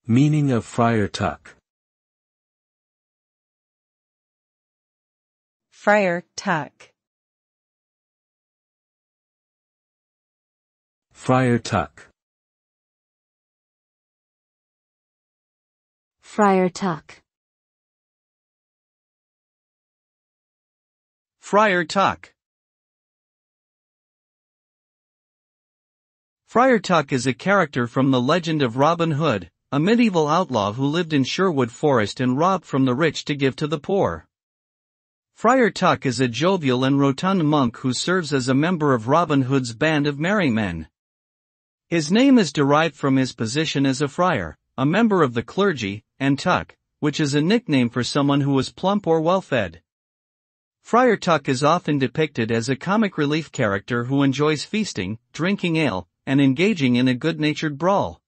Meaning of Friar Tuck. Friar Tuck. Friar Tuck. Friar Tuck. Friar Tuck. Friar Tuck is a character from the legend of Robin Hood, a medieval outlaw who lived in Sherwood Forest and robbed from the rich to give to the poor. Friar Tuck is a jovial and rotund monk who serves as a member of Robin Hood's band of merry men. His name is derived from his position as a friar, a member of the clergy, and tuck, which is a nickname for someone who was plump or well-fed. Friar Tuck is often depicted as a comic relief character who enjoys feasting, drinking ale, and engaging in a good-natured brawl.